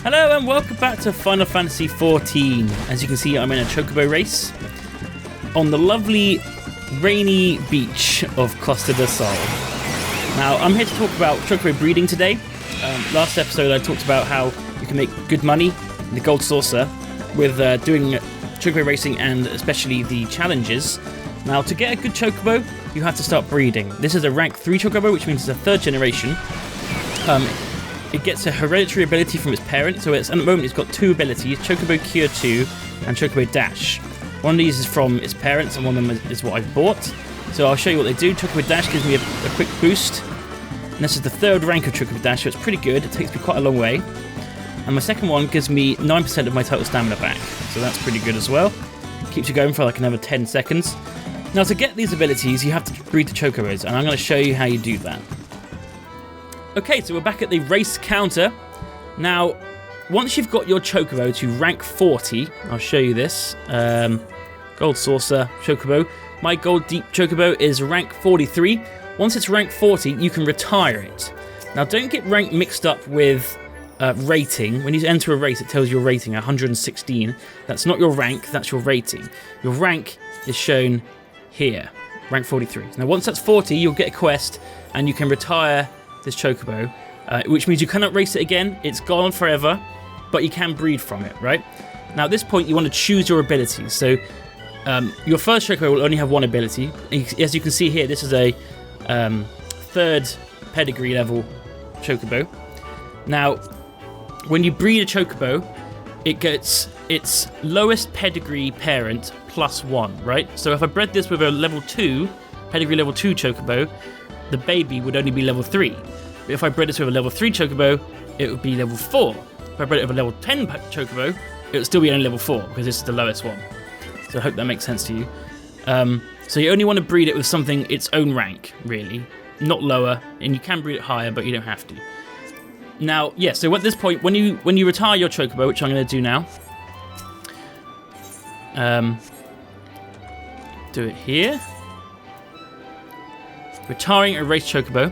Hello and welcome back to Final Fantasy XIV. As you can see, I'm in a Chocobo race on the lovely rainy beach of Costa del Sol. Now, I'm here to talk about Chocobo breeding today. Last episode I talked about how you can make good money in the Gold Saucer with doing Chocobo racing and especially the challenges. Now, to get a good Chocobo, you have to start breeding. This is a rank 3 Chocobo, which means it's a third generation. It gets a hereditary ability from its parent, so at the moment it's got two abilities, Chocobo Cure 2 and Chocobo Dash. One of these is from its parents and one of them is what I've bought. So I'll show you what they do. Chocobo Dash gives me a quick boost. And this is the third rank of Chocobo Dash, so it's pretty good. It takes me quite a long way. And my second one gives me 9% of my total stamina back, so that's pretty good as well. Keeps you going for like another 10 seconds. Now to get these abilities, you have to breed the Chocobos, and I'm going to show you how you do that. Okay, so we're back at the race counter. Now, once you've got your Chocobo to rank 40, I'll show you this. Gold Saucer Chocobo. My Gold Deep Chocobo is rank 43. Once it's rank 40, you can retire it. Now, don't get rank mixed up with rating. When you enter a race, it tells you your rating, 116. That's not your rank, that's your rating. Your rank is shown here, rank 43. Now, once that's 40, you'll get a quest, and you can retire this Chocobo, which means you cannot race it again. It's gone forever, but you can breed from it, right? Now at this point you want to choose your abilities. So your first Chocobo will only have one ability. As you can see here, this is a third pedigree level Chocobo. Now when you breed a Chocobo, it gets its lowest pedigree parent +1, right? So if I bred this with a level 2 pedigree level 2 Chocobo, the baby would only be level 3. But if I bred this with a level 3 Chocobo, it would be level 4. If I bred it with a level 10 Chocobo, it would still be only level 4, because this is the lowest one. So I hope that makes sense to you. So you only want to breed it with something its own rank, really. Not lower, and you can breed it higher, but you don't have to. Now, yeah, so at this point, when you retire your Chocobo, which I'm going to do now, do it here. Retiring a race Chocobo.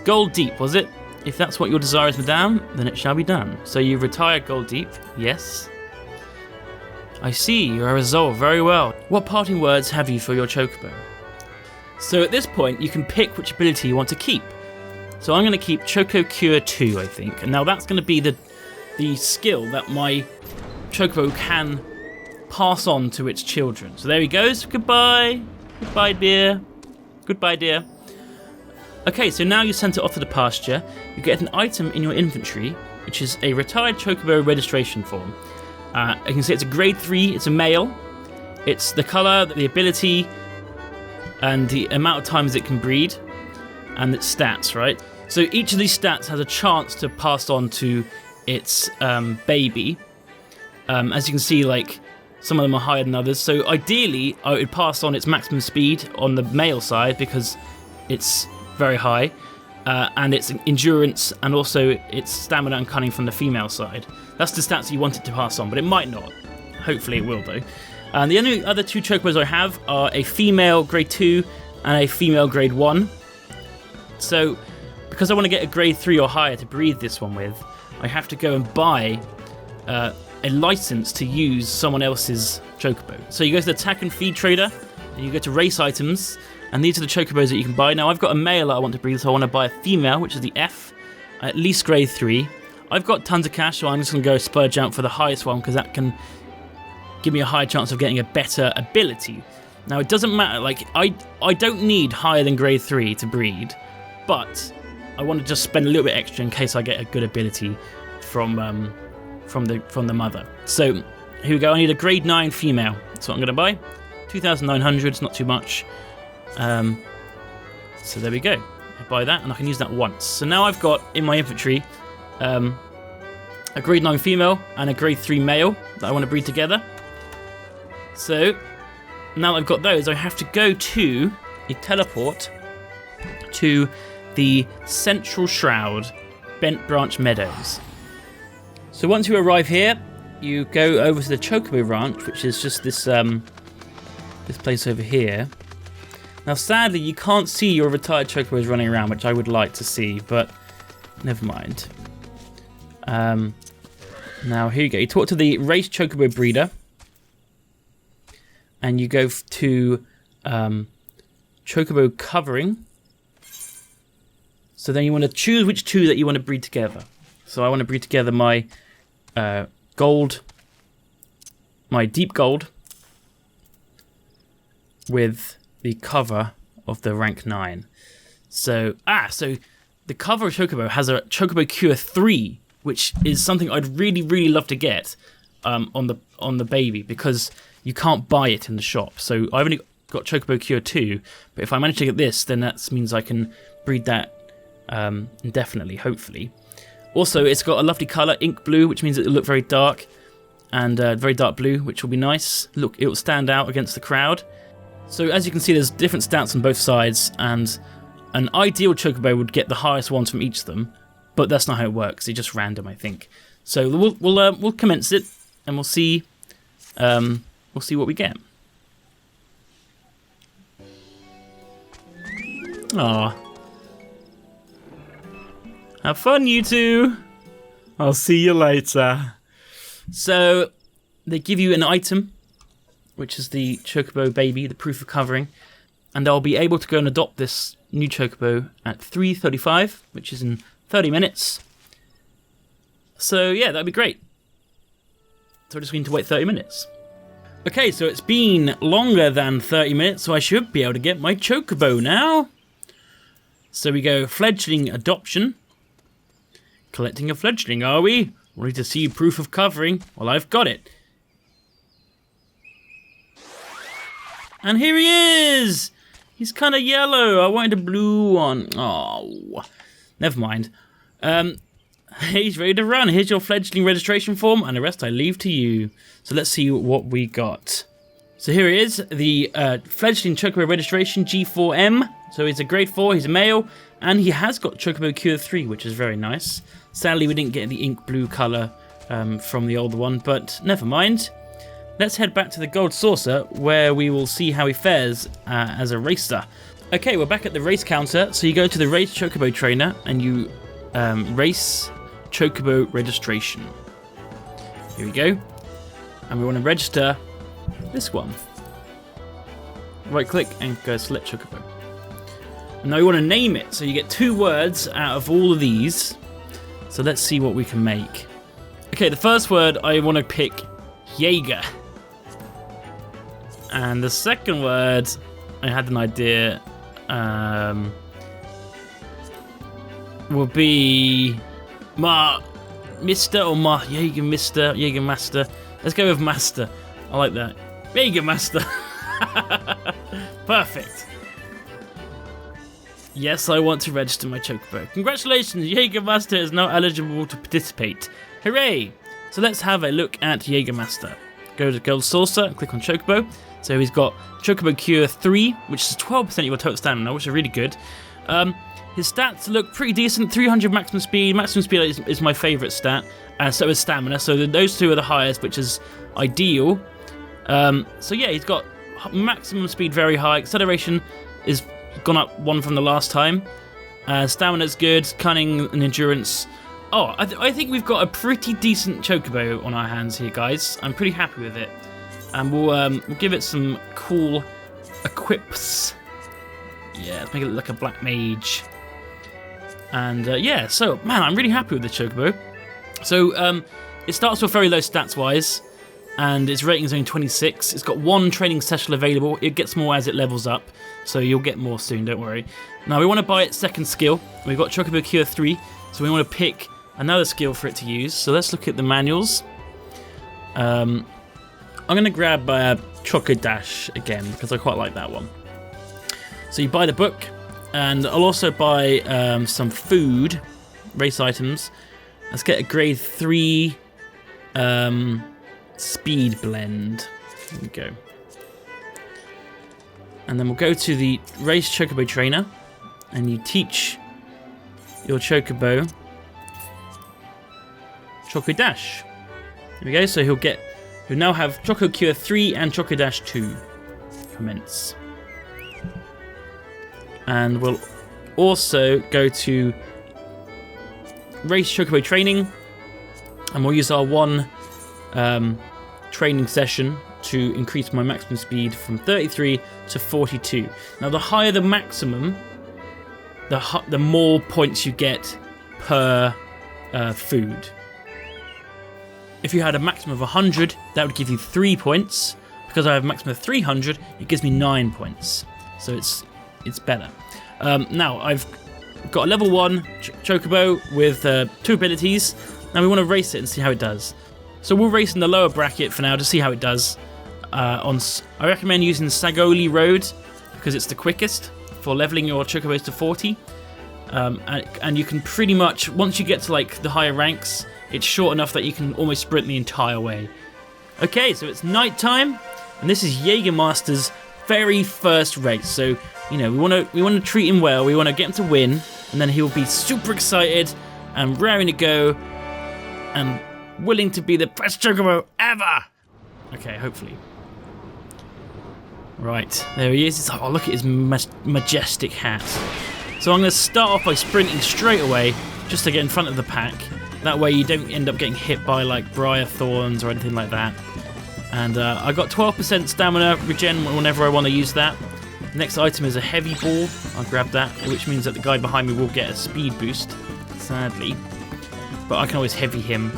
Gold Deep, was it? If that's what your desire is, madame, then it shall be done. So you retire Gold Deep, yes. I see, you are resolved very well. What parting words have you for your Chocobo? So at this point, you can pick which ability you want to keep. So I'm going to keep Choco Cure 2, I think. And now that's going to be the skill that my Chocobo can pass on to its children. So there he goes. Goodbye. Goodbye, dear. Goodbye, dear. Okay, so now you sent it off to the pasture. You get an item in your inventory, which is a retired Chocobo registration form. You can see it's a grade 3, it's a male. It's the colour, the ability, and the amount of times it can breed, and its stats, right? So each of these stats has a chance to pass on to its baby. As you can see, like, some of them are higher than others. So ideally, I would pass on its maximum speed on the male side because it's very high, and its endurance and also its stamina and cunning from the female side. That's the stats you want it to pass on, but it might not. Hopefully it will, though. And the only other two Chocobos I have are a female grade 2 and a female grade 1. So because I want to get a grade 3 or higher to breed this one with, I have to go and buy a license to use someone else's Chocobo. So you go to the attack and feed trader, and you go to race items, and these are the Chocobos that you can buy. Now I've got a male that I want to breed, so I want to buy a female, which is the F, at least grade 3. I've got tons of cash, so I'm just going to go splurge out for the highest one, because that can give me a higher chance of getting a better ability. Now it doesn't matter, like, I don't need higher than grade 3 to breed, but I want to just spend a little bit extra in case I get a good ability from the mother. So here we go. I need a grade 9 female. That's what I'm going to buy. 2,900. It's not too much. So there we go. I buy that, and I can use that once. So now I've got in my inventory a grade 9 female and a grade 3 male that I want to breed together. So now that I've got those, I have to go to a teleport to the Central Shroud, Bent Branch Meadows. So once you arrive here, you go over to the Chocobo Ranch, which is just this this place over here. Now sadly you can't see your retired Chocobos running around, which I would like to see, but never mind. Now, here you go. You talk to the race Chocobo breeder. And you go to Chocobo covering. So then you want to choose which two that you want to breed together. So I want to breed together my gold, my deep gold, with the cover of the rank 9. So the cover of Chocobo has a Chocobo Cure 3, which is something I'd really love to get on the baby, because you can't buy it in the shop. So I've only got Chocobo Cure 2, but if I manage to get this, then that means I can breed that indefinitely, hopefully. Also, it's got a lovely colour, ink blue, which means it'll look very dark, and very dark blue, which will be nice. Look, it will stand out against the crowd. So as you can see, there's different stats on both sides, and an ideal Chocobo would get the highest ones from each of them, but that's not how it works. It's just random, I think. So we'll commence it, and we'll see what we get. Aw. Have fun, you two. I'll see you later. So they give you an item, which is the Chocobo baby, the proof of covering, and I'll be able to go and adopt this new Chocobo at 3:35, which is in 30 minutes. So yeah, that'd be great. So we're just going to wait 30 minutes. Okay, so it's been longer than 30 minutes, so I should be able to get my Chocobo now. So we go fledgling adoption. Collecting a fledgling, are we? Ready to see proof of covering? Well, I've got it. And here he is! He's kind of yellow. I wanted a blue one. Oh, never mind. He's ready to run. Here's your fledgling registration form, and the rest I leave to you. So let's see what we got. So here he is, the fledgling Chocobo registration, G4M. So he's a grade 4, he's a male, and he has got Chocobo Cure 3, which is very nice. Sadly, we didn't get the ink blue colour from the older one, but never mind. Let's head back to the Gold Saucer, where we will see how he fares as a racer. Okay, we're back at the race counter. So you go to the race Chocobo trainer, and you race Chocobo registration. Here we go. And we want to register this one. Right click and go select Chocobo. And now we want to name it. So you get 2 words out of all of these. So let's see what we can make. Okay, the first word I want to pick Jaeger. And the second word, I had an idea, will be Mr. or Jaeger Mr. Jaeger Master. Let's go with Master. I like that. Jaeger Master. Perfect. Yes, I want to register my Chocobo. Congratulations, Jaeger Master is now eligible to participate. Hooray! So let's have a look at Jaeger Master. Go to Gold Saucer and click on Chocobo. So he's got Chocobo Cure 3, which is 12% of your total stamina, which is really good. His stats look pretty decent. 300 maximum speed. Maximum speed is my favourite stat. So is stamina. So those two are the highest, which is ideal. So yeah, he's got maximum speed very high. Acceleration is gone up 1 from the last time. Stamina's good. Cunning and endurance. Oh, I think we've got a pretty decent Chocobo on our hands here, guys. I'm pretty happy with it. And we'll give it some cool equips. Yeah, let's make it look like a black mage. And yeah, so, man, I'm really happy with the Chocobo. So, it starts with very low stats-wise, and its rating is only 26. It's got 1 training session available. It gets more as it levels up, so you'll get more soon, don't worry. Now, we want to buy its second skill. We've got Chocobo Cure 3, so we want to pick another skill for it to use. So let's look at the manuals. I'm going to grab Choco Dash again, because I quite like that one. So you buy the book, and I'll also buy some food, race items. Let's get a grade 3 speed blend. There we go. And then we'll go to the race Chocobo trainer, and you teach your Chocobo Choco Dash. There we go, so he'll now have Choco Cure 3 and Choco Dash 2. Commence. And we'll also go to Race Chocobo Training, And we'll use our one training session to increase my maximum speed from 33 to 42. Now, the higher the maximum, the more points you get per food. If you had a maximum of 100, that would give you 3 points. Because I have a maximum of 300, it gives me 9 points. So it's better. Now, I've got a level 1 Chocobo with 2 abilities. Now we want to race it and see how it does. So we'll race in the lower bracket for now to see how it does. I recommend using Sagoli Road because it's the quickest for leveling your Chocobos to 40. And you can pretty much, once you get to like the higher ranks, it's short enough that you can almost sprint the entire way. Okay, so it's night time, and this is Jägermaster's very first race. So, you know, we want to treat him well. We want to get him to win, and then he'll be super excited and raring to go and willing to be the best Chocobo ever. Okay, hopefully. Right, there he is. Oh, look at his majestic hat. So I'm going to start off by sprinting straight away just to get in front of the pack. That way you don't end up getting hit by like briar thorns or anything like that. And I got 12% stamina regen whenever I want to use that. The next item is a heavy ball. I'll grab that, which means that the guy behind me will get a speed boost, sadly. But I can always heavy him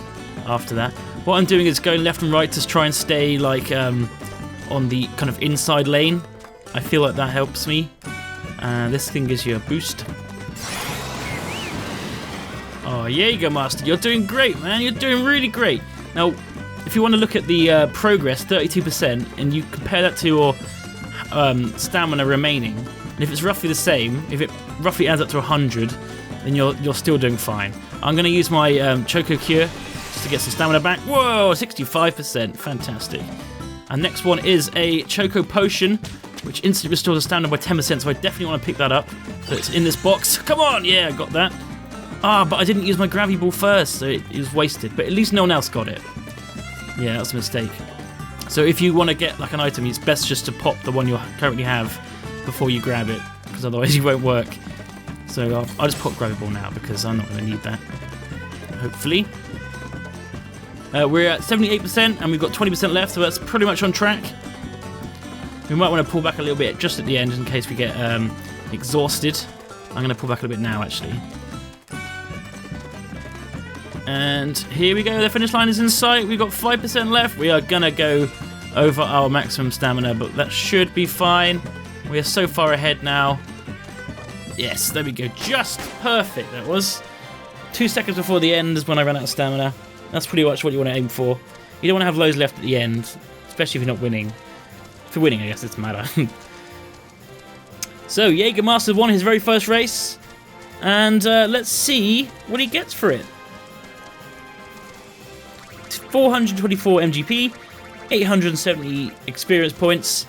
after that. What I'm doing is going left and right to try and stay like on the kind of inside lane. I feel like that helps me. This thing gives you a boost. Oh, Jägermaster, you're doing great, man. You're doing really great. Now, if you want to look at the progress, 32%, and you compare that to your stamina remaining, and if it's roughly the same, if it roughly adds up to 100, then you're still doing fine. I'm going to use my Choco Cure just to get some stamina back. Whoa, 65%. Fantastic. And next one is a Choco Potion, which instantly restores the stamina by 10%, so I definitely want to pick that up. So it's in this box. Come on! Yeah, I got that. But I didn't use my Gravity Ball first, so it was wasted. But at least no one else got it. Yeah, that's a mistake. So if you want to get like an item, it's best just to pop the one you currently have before you grab it, because otherwise you won't work. So I'll just pop Gravity Ball now, because I'm not going to need that. Hopefully. We're at 78%, and we've got 20% left, so that's pretty much on track. We might want to pull back a little bit just at the end in case we get exhausted. I'm going to pull back a little bit now, actually. And here we go, the finish line is in sight. We've got 5% left. We are going to go over our maximum stamina, but that should be fine. We are so far ahead now. Yes, there we go. Just perfect, that was. 2 seconds before the end is when I ran out of stamina. That's pretty much what you want to aim for. You don't want to have loads left at the end, especially if you're not winning. If you're winning, I guess it doesn't matter. So, Jägermaster won his very first race. And let's see what he gets for it. 424 MGP, 870 experience points.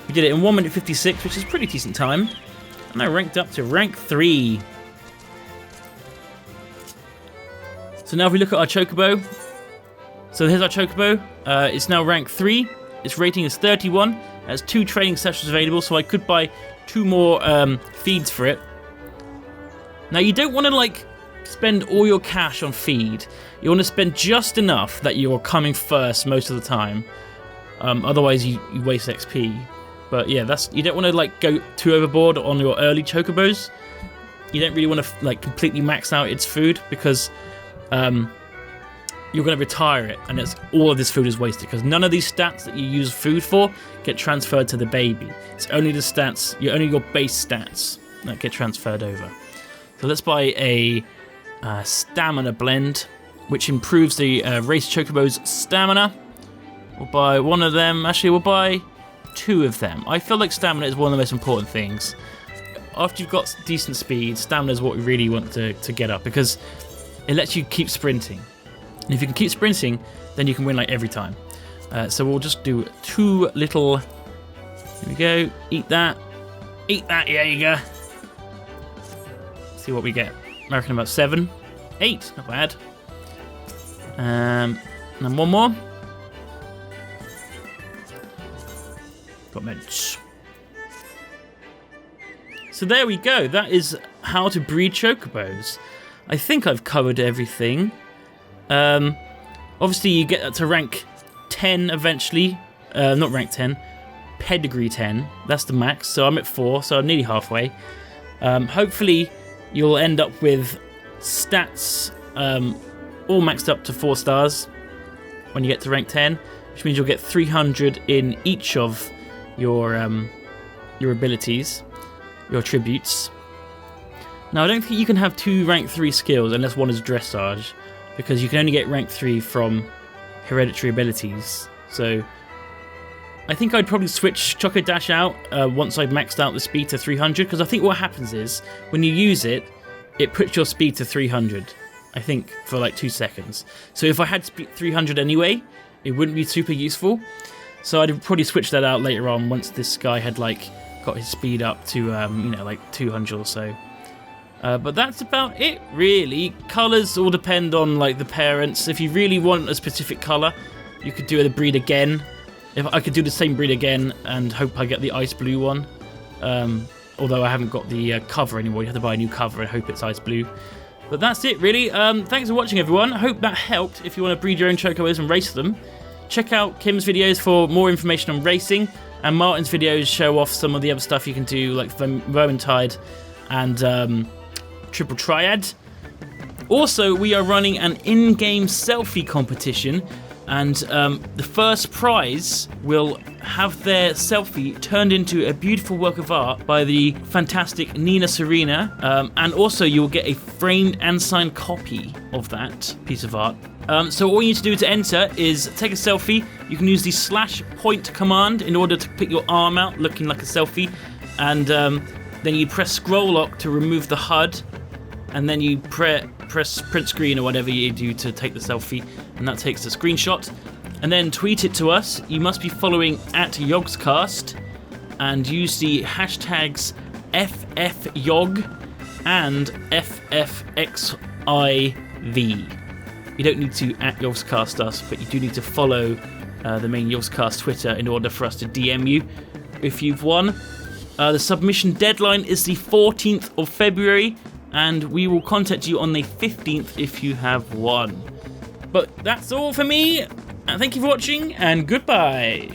We did it in 1 minute 56, which is a pretty decent time. And I ranked up to rank 3. So now if we look at our Chocobo. So here's our Chocobo. It's now rank 3. Its rating is 31. It has 2 training sessions available, so I could buy 2 more feeds for it. Now you don't want to like spend all your cash on feed. You want to spend just enough that you're coming first most of the time. Otherwise you waste XP. But yeah, you don't want to like go too overboard on your early Chocobos. You don't really want to like completely max out its food, because you're going to retire it, and all of this food is wasted, because none of these stats that you use food for get transferred to the baby. It's only the stats, only your base stats that get transferred over. So let's buy a stamina blend, which improves the race Chocobo's stamina. We'll buy one of them. Actually, we'll buy 2 of them. I feel like stamina is one of the most important things. After you've got decent speed, stamina is what we really want to get up, because it lets you keep sprinting. And if you can keep sprinting, then you can win like every time. So we'll just do 2 little... Here we go. Eat that. Eat that, Jaeger. See what we get. I reckon about 7. 8, not bad. And then 1 more. Got meds. So there we go. That is how to breed Chocobos. I think I've covered everything. Obviously, you get that to rank 10 eventually. Not rank 10, pedigree 10. That's the max. So I'm at 4, so I'm nearly halfway. Hopefully, you'll end up with stats all maxed up to 4 stars when you get to rank 10, which means you'll get 300 in each of your abilities, your attributes. Now, I don't think you can have 2 rank 3 skills unless one is dressage, because you can only get rank 3 from hereditary abilities. So I think I'd probably switch Choco Dash out once I've maxed out the speed to 300, because I think what happens is when you use it, it puts your speed to 300, I think, for like 2 seconds. So if I had 300 anyway, it wouldn't be super useful. So I'd probably switch that out later on once this guy had like got his speed up to, like 200 or so. But that's about it, really. Colours all depend on like the parents. If you really want a specific colour, you could do the breed again. If I could do the same breed again and hope I get the ice blue one. Although I haven't got the cover anymore. You have to buy a new cover and hope it's ice blue. But that's it, really. Thanks for watching, everyone. I hope that helped. If you want to breed your own Chocobos and race them, check out Kim's videos for more information on racing. And Martin's videos show off some of the other stuff you can do, like Vermintide and Triple Triad. Also, we are running an in-game selfie competition, and the first prize will have their selfie turned into a beautiful work of art by the fantastic Nina-Serena, and also you'll get a framed and signed copy of that piece of art. So all you need to do to enter is take a selfie. You can use the /point command in order to put your arm out looking like a selfie, and then you press scroll lock to remove the HUD, and then you press print screen or whatever you do to take the selfie, and that takes the screenshot. And then tweet it to us. You must be following at Yogscast and use the hashtags FFYog and FFXIV. You don't need to at Yogscast us, but you do need to follow the main Yogscast Twitter in order for us to DM you if you've won. The submission deadline is the 14th of February, and we will contact you on the 15th if you have won. But that's all for me. Thank you for watching, and goodbye.